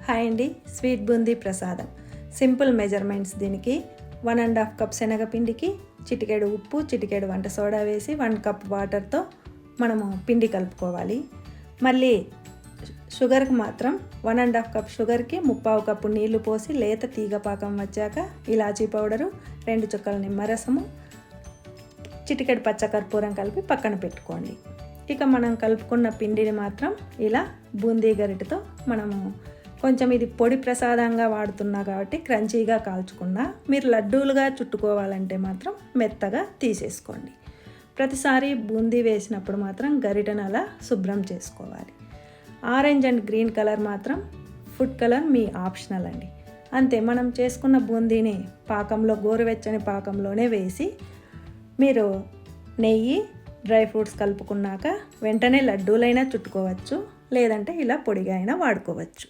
Hi అండి, sweet boondi ప్రసాదం. Simple measurements దీనికి 1.5 కప్ శనగపిండికి చిటికెడు ఉప్పు, చిటికెడు వంట సోడా వేసి 1 కప్ వాటర్తో మనము పిండి కలుపుకోవాలి. మళ్ళీ షుగర్కి మాత్రం 1.5 కప్ షుగర్కి 3/4 కప్పు నీళ్లు పోసి లేత తీగ పాకం వచ్చాక ఇలాచీ పౌడరు, 2 చుక్కల నిమ్మరసము, చిటికెడు పచ్చకర్పూరం కలిపి పక్కన పెట్టుకోండి. ఇక మనం కలుపుకున్న పిండిని మాత్రం ఇలా బూందీ గరిటెతో మనము కొంచెం ఇది పొడి ప్రసాదంగా వాడుతున్నా కాబట్టి క్రంచీగా కాల్చుకున్నా, మీరు లడ్డూలుగా చుట్టుకోవాలంటే మాత్రం మెత్తగా తీసేసుకోండి. ప్రతిసారి బూందీ వేసినప్పుడు మాత్రం గరిటెను అలా శుభ్రం చేసుకోవాలి. ఆరెంజ్ అండ్ గ్రీన్ కలర్ మాత్రం ఫుడ్ కలర్ మీ ఆప్షనల్ అండి. అంతే, మనం చేసుకున్న బూందీని పాకంలో గోరువెచ్చని పాకంలోనే వేసి మీరు నెయ్యి, డ్రై ఫ్రూట్స్ కలుపుకున్నాక వెంటనే లడ్డూలైనా చుట్టుకోవచ్చు, లేదంటే ఇలా పొడిగా అయినా వాడుకోవచ్చు.